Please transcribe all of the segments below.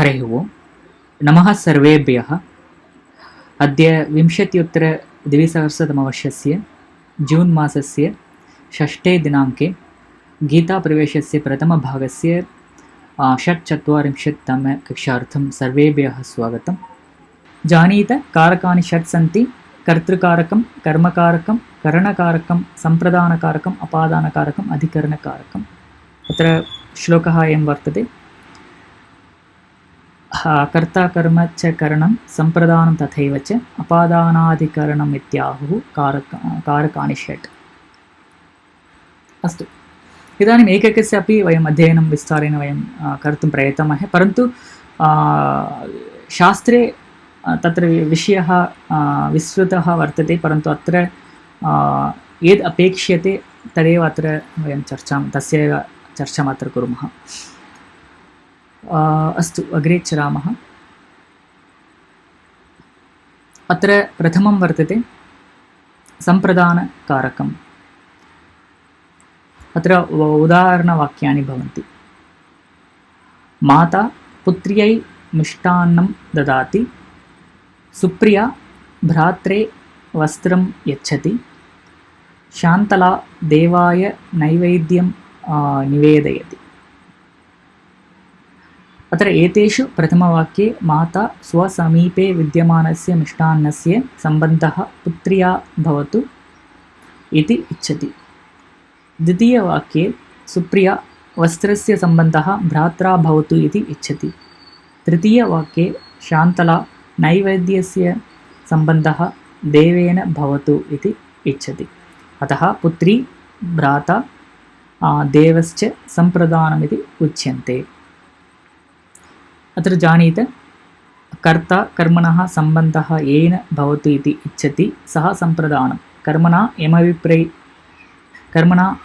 हरिः ओम्। नमः सर्वेभ्यः। अद्य 20उत्तर-द्विसहस्रतमवर्षस्य जून् मासस्य 6 दिनाङ्के गीताप्रवेशस्य प्रथमभागस्य 46तमकक्षार्थं सर्वेभ्यः स्वागतं। जानीत कारकानि षट् सन्ति: कर्तृकारकं, कर्मकारकं, करणकारकं, सम्प्रदानकारकम्, अपादानकारकम्, अधिकरणकारकम्। अत्र श्लोकः अयं वर्तते: कर्ता कर्म च करणं सम्प्रदानं तथैव च अपादानाधिकरणम् इत्याहुः कारकाणि षट्। अस्तु, इदानीम् एकैकस्य अपि वयम् अध्ययनं विस्तारेण वयं कर्तुं प्रयतामहे, परन्तु शास्त्रे तत्र विषयः विस्तृतः वर्तते, परन्तु अत्र यद् अपेक्ष्यते तदेव अत्र वयं तस्यैव चर्चाम् अत्र कुर्मः। अस्तु, अग्रे चरामः। अत्र प्रथमं वर्तते सम्प्रदानकारकम्। अत्र उदाहरणवाक्यानि भवन्ति: माता पुत्र्यै मिष्टान्नं ददाति, सुप्रिया भ्रात्रे वस्त्रं यच्छति, शान्तला देवाय नैवेद्यं निवेदयति। अत्र एतेषु प्रथमवाक्ये माता स्वसमीपे विद्यमानस्य मिष्टान्नस्य सम्बन्धः पुत्र्या भवतु इति इच्छति। द्वितीयवाक्ये सुप्रिया वस्त्रस्य सम्बन्धः भ्रात्रा भवतु इति इच्छति। तृतीयवाक्ये शान्तला नैवेद्यस्य सम्बन्धः देवेन भवतु इति इच्छति। अतः पुत्री, भ्राता, देवश्च सम्प्रदानमिति उच्यन्ते। अत्र जानीत कर्ता कर्मणः सम्बन्धः येन भवतु इति इच्छति, सः सम्प्रदानं। कर्मणा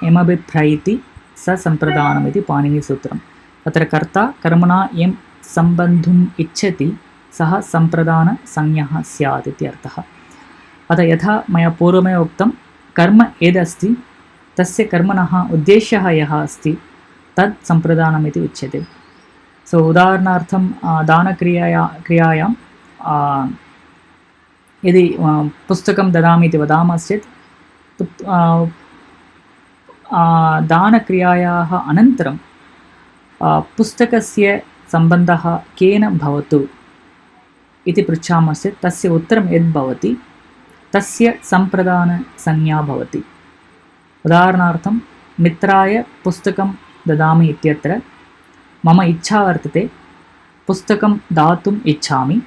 यमभिप्रैति स सम्प्रदानमिति पाणिनिसूत्रम्। अत्र कर्ता कर्मणा यं सम्बन्धुम् इच्छति सः सम्प्रदानसंज्ञः स्यात् इति अर्थः। अतः यथा मया पूर्वमेव उक्तं, कर्म यदस्ति तस्य कर्मणः उद्देश्यः यः अस्ति तत् सम्प्रदानमिति उच्यते। सो उदाहरणार्थं दानक्रियायां यदि पुस्तकं ददामि इति वदामश्चेत् दानक्रियायाः अनन्तरं पुस्तकस्य सम्बन्धः केन भवतु इति पृच्छामश्चेत् तस्य उत्तरं यद् भवति तस्य सम्प्रदानसंज्ञा भवति। उदाहरणार्थं मित्राय पुस्तकं ददामि इत्यत्र मम इच्छा वर्तते पुस्तकं दातुम् इच्छामि,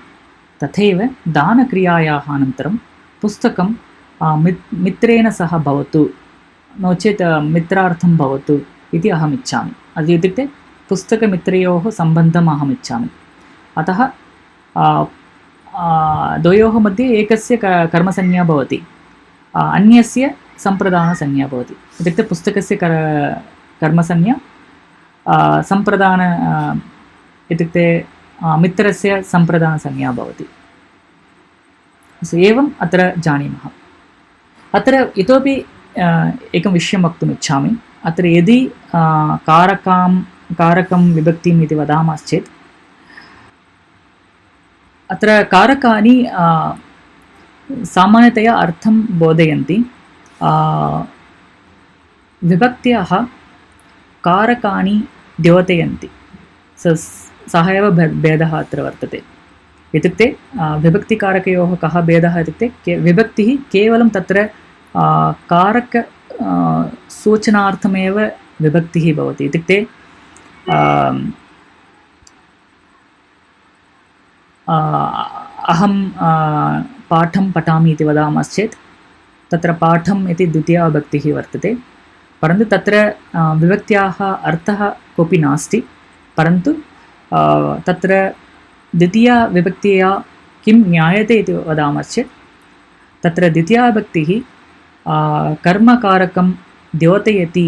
तथैव दानक्रियायाः अनन्तरं पुस्तकं मित्रेण सह भवतु, नो चेत् मित्रार्थं भवतु इति अहम् इच्छामि। इत्युक्ते पुस्तकमित्रयोः सम्बन्धम् अहम् इच्छामि। अतः द्वयोः मध्ये एकस्य कर्मसंज्ञा भवति, अन्यस्य सम्प्रदानसंज्ञा भवति। इत्युक्ते पुस्तकस्य कर्मसंज्ञा, सम्प्रदान इत्युक्ते मित्रस्य सम्प्रदानसंज्ञा भवति। एवम् अत्र जानीमः। अत्र इतोपि एकं विषयं वक्तुम् इच्छामि। अत्र यदि कारकं विभक्तिम् इति वदामश्चेत् अत्र कारकानि सामान्यतया अर्थं बोधयन्ति। विभक्त्याः कारकानि द्योतयन्ति। सः एव भेदः अत्र वर्तते। इत्युक्ते विभक्तिकारकयोः कः भेदः इत्युक्ते विभक्तिः केवलं तत्र कारक सूचनार्थमेव विभक्तिः भवति। इत्युक्ते अहं पाठं पठामि इति वदामश्चेत् तत्र पाठम् इति द्वितीया विभक्तिः वर्तते, परन्तु तत्र विभक्त्याः अर्थः कोऽपि नास्ति। परन्तु तत्र द्वितीया विभक्त्या किं ज्ञायते इति वदामश्चेत् तत्र द्वितीया विभक्तिः कर्मकारकं द्योतयति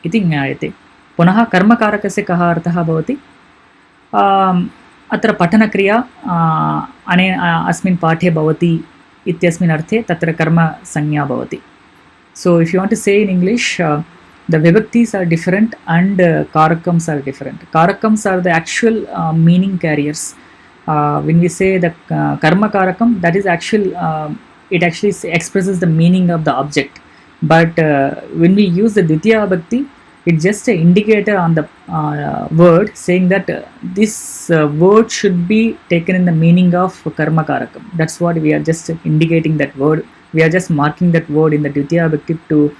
इति ज्ञायते। पुनः कर्मकारकस्य कः अर्थः भवति? अत्र पठनक्रिया अस्मिन् पाठे भवति इत्यस्मिन् अर्थे तत्र कर्मसंज्ञा भवति। So if you want to say in English, the vibhaktis are different and karakams are different. Karakams are the actual meaning carriers. When we say the karma karakam, that is actual, it actually expresses the meaning of the object. But when we use the Dvitiya Bhakti, it's just an indicator on the word saying that this word should be taken in the meaning of karma karakam. That's what we are just indicating that word. We are just marking that word in the Dvitiya Bhakti to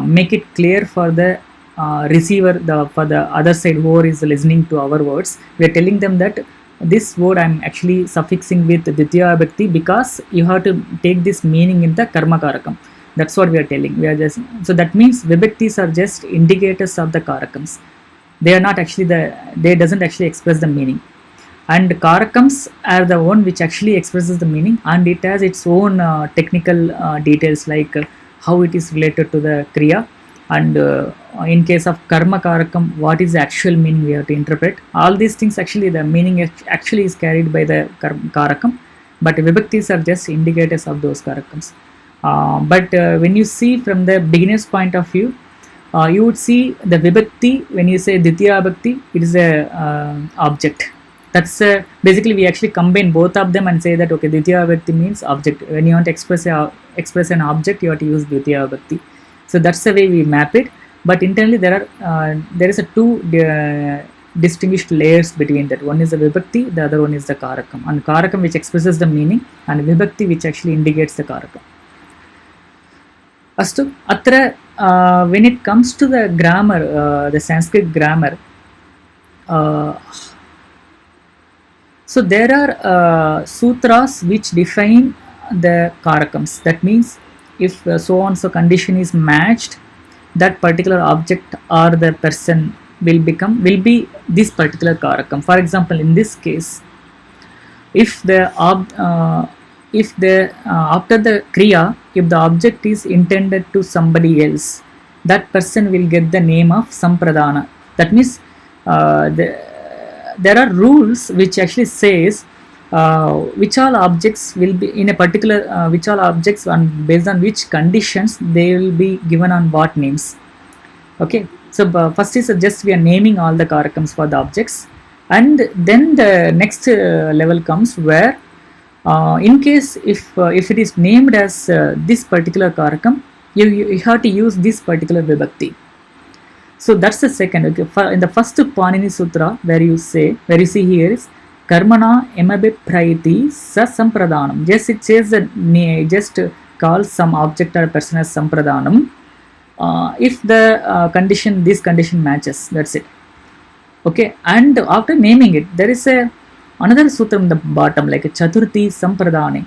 make it clear for the receiver, for the other side who is listening to our words. We are telling them that this word I am actually suffixing with Dvitiya Bhakti because you have to take this meaning in the karma karakam. That's what we are telling. We are just, so that means vibhaktis are just indicators of the karakams. They are not actually they doesn't actually express the meaning. And karakams are the one which actually expresses the meaning, and it has its own technical details like how it is related to the kriya, and in case of karma karakam, what is the actual meaning we have to interpret. All these things actually, the meaning actually is carried by the karakam, but vibhaktis are just indicators of those karakams. But when you see from the beginner's point of view, you would see the vibhakti, when you say Dvitiya Bhakti, it is a object. That's basically we actually combine both of them and say that okay, Dvitiya Bhakti means object. When you want to express an object, you have to use Dvitiya Bhakti. So that's the way we map it. But internally there is a two distinguished layers between that. One is the vibhakti, the other one is the karakam. And karakam which expresses the meaning, and vibhakti which actually indicates the karakam. Astu, atra when it comes to the grammar, the Sanskrit grammar, so there are sutras which define the karakams. That means if so and so condition is matched, that particular object or the person will be this particular karakam. For example, in this case, if the after the kriya, if the object is intended to somebody else, that person will get the name of sampradana. That means there are rules which actually says which all objects will be in a particular which all objects, and based on which conditions they will be given on what names. Okay, so first is just we are naming all the karakams for the objects, and then the next level comes where in case if it is named as this particular karakam, you have to use this particular vibhakti. So that's the second. Okay, in the first Panini Sutra, where you see here is karmana emabhipraiti sa sampradanam. Just it says that just calls some object or person as sampradanam. If the this condition matches, that's it. Okay, and after naming it, there is another sutra in the bottom, like a chaturthi sampradane.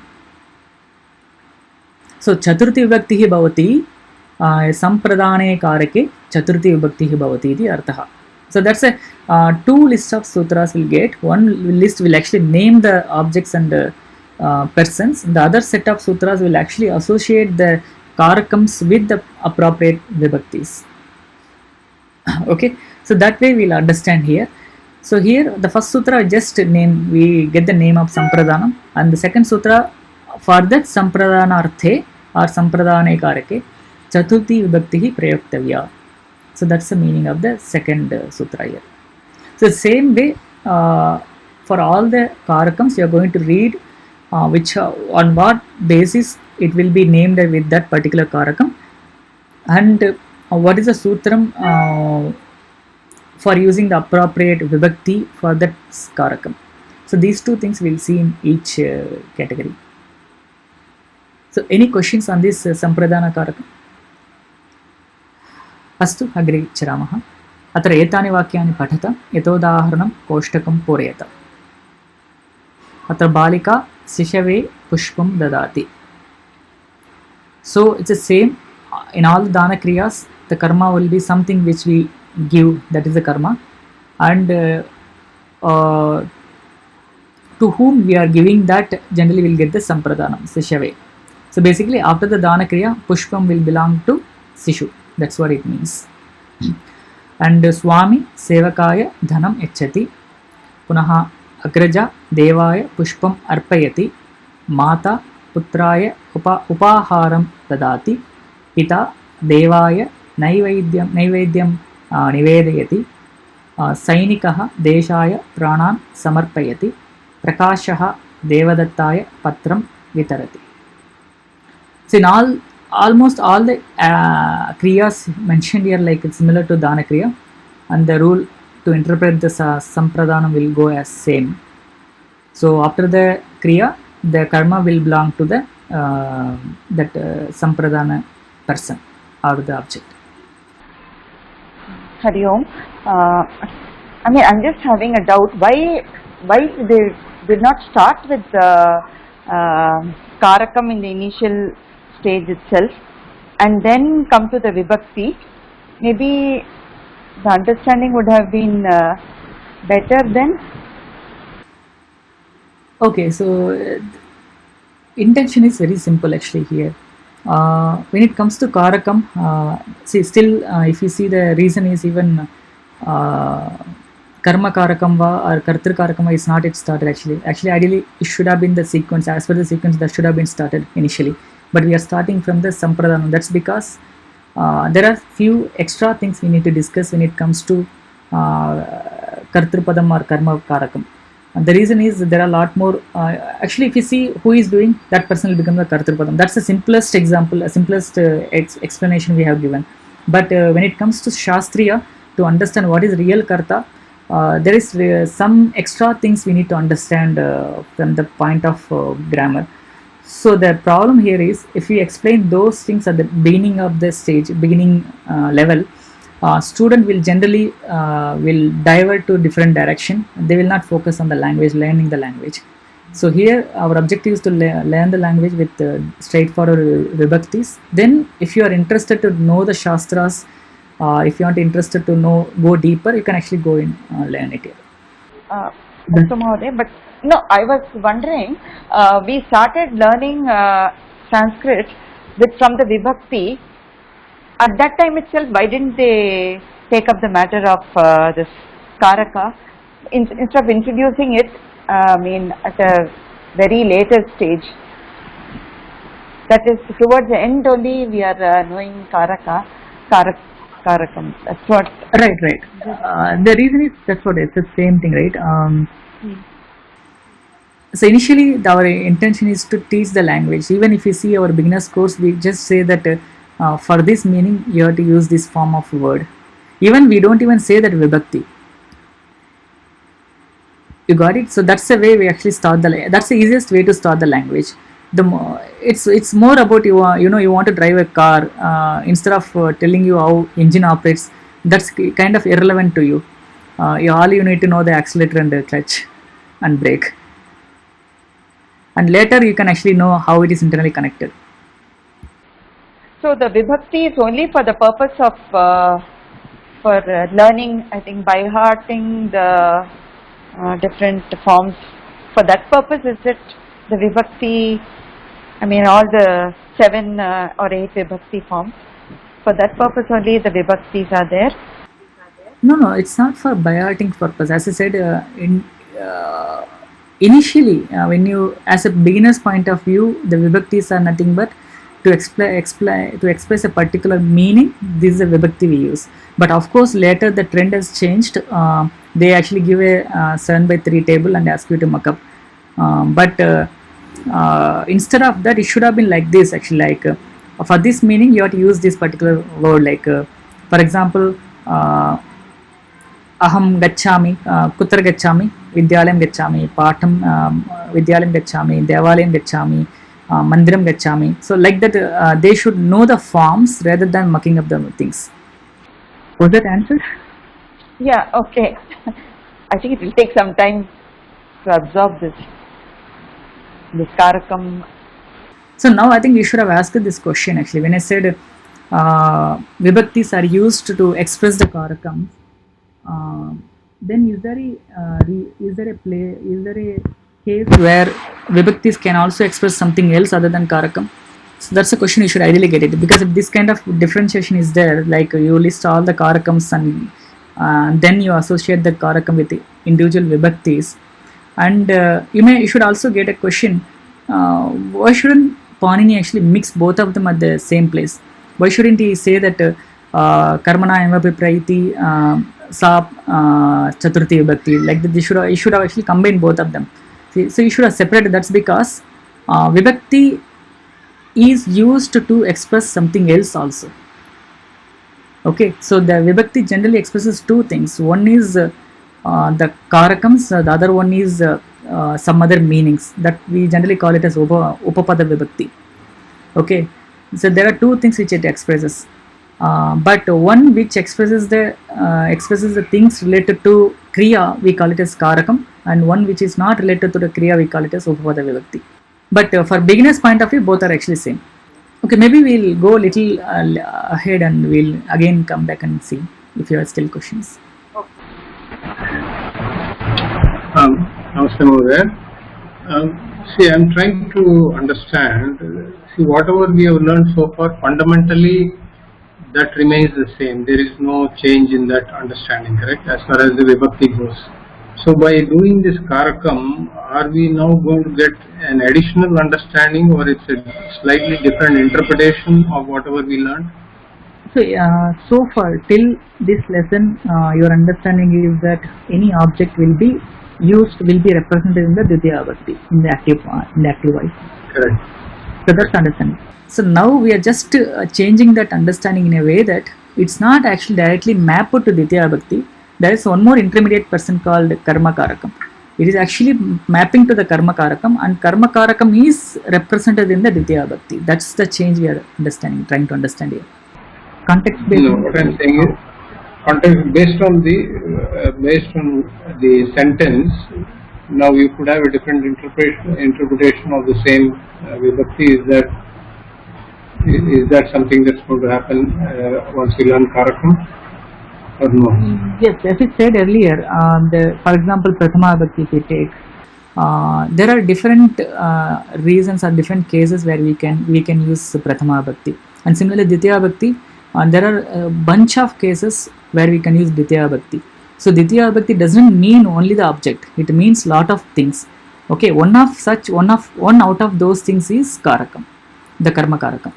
So chaturthi vibhakti bhavati sampradane karake chaturthi vibhakti bhavati iti artha. So that's a two lists of sutras will get. One list will actually name the objects and persons. The other set of sutras will actually associate the karakams with the appropriate vibhaktis. Okay, so that way we'll understand here. So here the first sutra just name, we get the name of sampradhanam, and the second sutra for that sampradhana arthe or sampradhane karake chaturthi vibhakti prayoktavya. So that's the meaning of the second sutra here. So same way for all the karakams you are going to read which on what basis it will be named with that particular karakam, and what is the sutram for using the appropriate vibhakti for that karakam. So these two things we'll see in each category. So any questions on this sampradana karakam? अस्तु अग्रे चरामः. अत्र एतानि वाक्यानि पठत यतोदाहरणं कोष्टकं पूरयत. अत्र बालिका शिशवे पुष्पं ददाति. So it's the same in all the dana kriyas. The karma will be something which we give, that is the karma, and to whom we are giving that generally will get the sampradhanam, shishave. So basically after the dana kriya, pushpam will belong to sishu. That's what it means. And Swami Sevakaya Dhanam Echati. Punaha Agraja Devaya Pushpam Arpayati. Mata Putraya Upaharam Dadati. Pita Devaya नैवेद्यं निवेदयति, सैनिकः देशाय प्राणान् समर्पयति, प्रकाशः देवदत्ताय पत्रं वितरति. So in almost all the kriyas mentioned here, like it's similar to dana kriya, and the rule to interpret the sampradhanam will go as same. So after the kriya, the karma will belong to the that sampradhana person or the object. Hari Om. I mean, I'm just having a doubt. Why they did not start with karakam in the initial stage itself and then come to the vibhakti? Maybe the understanding would have been better then. Okay, so intention is very simple actually here. When it comes to karakam, see still if you see the reason is even karma karakam va or kartri karakam va is not yet started actually. Ideally it should have been the sequence, as per the sequence that should have been started initially, but we are starting from the sampradhanam. That's because there are few extra things we need to discuss when it comes to kartrupadam or karma karakam. And the reason is there are a lot more actually if you see who is doing, that person will become the kartrupadam. That's the simplest example, simplest explanation we have given. But when it comes to shastriya, to understand what is real karta, there is some extra things we need to understand from the point of grammar. So the problem here is if we explain those things at the beginning of the stage, beginning level, student will generally will divert to different direction. They will not focus on the language, learning the language. So here our objective is to learn the language with straightforward vibhaktis. Then if you are interested to know the shastras, if you are interested to know, go deeper, you can actually go in learn it here. But no, I was wondering, we started learning Sanskrit from the vibhakti. At that time itself, why didn't they take up the matter of this karaka instead of introducing it? I mean, at a very later stage. That is towards the end only we are knowing karakam. That's what. Right. The reason is that's what it's the same thing, right? So initially our intention is to teach the language. Even if you see our beginners course, we just say that for this meaning you have to use this form of word. Even we don't even say that vibhakti. You got it? So that's the way we actually start that's the easiest way to start the language. It's more about you want to drive a car, instead of telling you how engine operates. That's kind of irrelevant to you. All you need to know the accelerator and the clutch and brake, and later you can actually know how it is internally connected. So the vibhakti is only for the purpose of for learning, I think, by hearting the different forms. For that purpose is it the vibhakti? I mean, all the 7 or 8 vibhakti forms. For that purpose only the vibhaktis are there. No, it's not for by-hearting purpose. As I said, initially, when you, as a beginner's point of view, the vibhaktis are nothing but to express a particular meaning. This is a vibhakti we use. But of course, later the trend has changed. They actually give a 7/3 table and ask you to muck up. But instead of that, it should have been like this. Actually, like for this meaning, you have to use this particular word. Like, for example. Aham gacchami, kutra gacchami, vidyalayam gacchami, patham vidyalayam gacchami, devalayam gacchami, mandiram gacchami. So like that, they should know the forms rather than mucking up the things. Was that answered? Yeah, okay. I think it will take some time to absorb this karakam. So now I think you should have asked this question actually. When I said vibhaktis are used to express the karakam, then is there a case where vibhaktis can also express something else other than karakam? So that's a question you should ideally get it, because if this kind of differentiation is there, like you list all the karakams and then you associate the karakam with the individual vibhaktis, and you should also get a question, why shouldn't Panini actually mix both of them at the same place? Why shouldn't he say that karmana eva vipraiti sa chaturthi vibhakti, like that you should have actually combined both of them. So you should have separated. That's because vibhakti is used to express something else also. Okay, so the vibhakti generally expresses two things. One is the karakams, the other one is some other meanings that we generally call it as upapada vibhakti. Okay, so there are two things which it expresses, but one which expresses the things related to kriya, we call it as karakam, and one which is not related to the kriya, we call it as upapada vibhakti. But for beginners point of view, both are actually same. Okay, maybe we'll go a little ahead and we'll again come back and see if you have still questions. Namaste Mahodaya. See, I'm trying to understand, see, whatever we have learned so far, fundamentally that remains the same. There is no change in that understanding, correct, as far as the vibhakti goes. So by doing this karakam, are we now going to get an additional understanding, or it's a slightly different interpretation of whatever we learned? So far till this lesson, your understanding is that any object will be represented in the Dvitiya Vibhakti, in the active voice. Correct. So that's understanding. So now we are just changing that understanding in a way that it's not actually directly mapped to Dvitiya Vibhakti. There is one more intermediate person called Karma Karakam. It is actually mapping to the Karma Karakam, and Karma Karakam is represented in the Dvitiya Vibhakti. That's the change we are trying to understand here. Context based. No, what I'm saying is, context based on the sentence. Now you could have a different interpretation of the same vibhakti. Is that something that's going to happen once we learn karakam, or no? Yes, as I said earlier, for example, Prathama Vibhakti if we take, there are different reasons or different cases where we can use Prathama Vibhakti, and similarly Dvitiya Vibhakti, there are a bunch of cases where we can use Dvitiya Vibhakti. So Dvitiya Vibhakti doesn't mean only the object; it means lot of things. Okay, one out of those things is karakam, the karma karakam.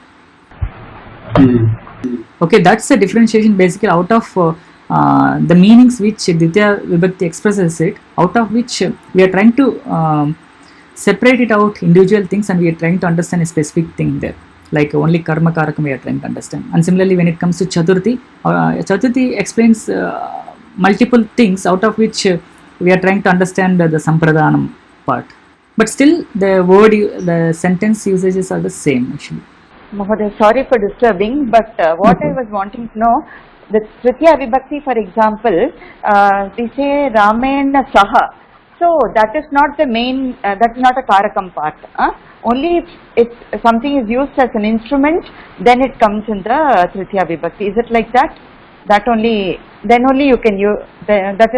Okay, that's a differentiation basically out of the meanings which Dvitiya Vibhakti expresses it, out of which we are trying to separate it out individual things, and we are trying to understand a specific thing there, like only karma karakam we are trying to understand. And similarly when it comes to Chaturthi, Chaturthi explains multiple things out of which we are trying to understand the Sampradhanam part, but still the sentence usages are the same actually. Mahoday, sorry for disturbing, but what I was wanting to know, the Tritiya Vibhakti, for example, we say Ramena Saha. So that is not the main, that's not a karakam part. Only if something is used as an instrument, then it comes in the Tritiya Vibhakti. Is it like that? Then only you can use, that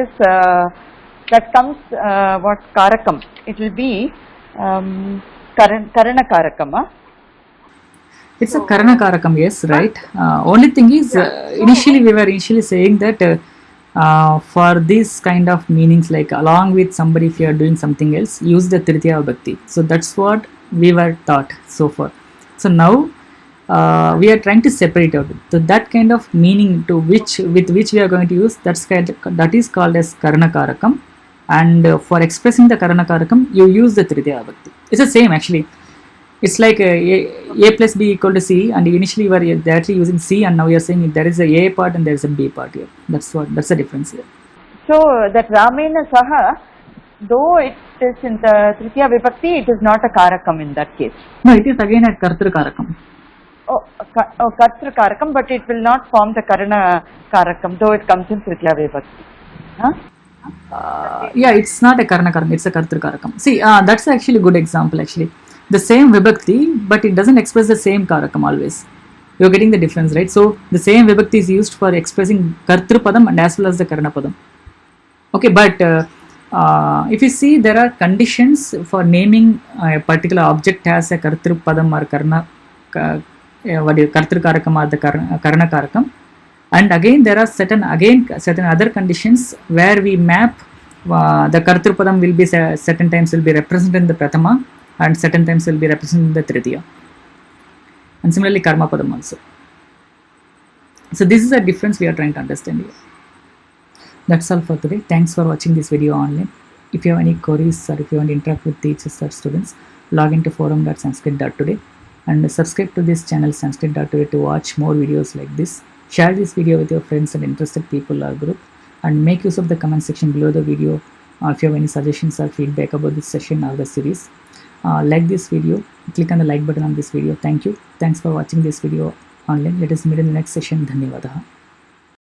comes what karakam. It will be Karana Karakam. It's a Karana Karakam, yes, right. Only thing is, initially we were saying that for this kind of meanings, like along with somebody, if you are doing something else, use the Tritiya Vibhakti. So that's what we were taught so far. So now we are trying to separate out. So that kind of meaning with which we are going to use, that is called as Karana Karakam. And for expressing the Karana Karakam, you use the Tritiya Vibhakti. It's the same actually. It's like a plus b equal to c, and initially you were directly using c, and now you are saying there is a part and there is a b part here. That's the difference here. So that Ramena Saha, though it is in the Tritiya Vibhakti, it is not a karakam in that case. No, it is again a Kartru Karakam. Kartru Karakam, but it will not form the Karana Karakam, though it comes in Tritiya Vibhakti. Yeah, it's not a Karana Karakam, it's a Kartru Karakam. See, that's actually a good example actually. The same Vibhakti, but it doesn't express the same Karakam always. You're getting the difference, right? So the same Vibhakti is used for expressing Kartru Padam and as well as the Karana Padam. Okay, but if you see, there are conditions for naming a particular object as a Kartru Padam or Kartru Karakam or the Karana Karakam. And again, there are certain other conditions where we map the Kartru Padam will be certain times will be represented in the Prathama, and certain times will be represented in the Tritiya, and similarly Karma Padam also. So this is a difference we are trying to understand here. That's all for today. Thanks for watching this video online. If you have any queries or if you want to interact with teachers or students, log into forum.sanskrit.today and subscribe to this channel sanskrit.today to watch more videos like this. Share this video with your friends and interested people or group, and make use of the comment section below the video if you have any suggestions or feedback about this session or the series. Like this video, click on the like button on this video. Thank you. Thanks for watching this video online. Let us meet in the next session. Dhanyavadaha.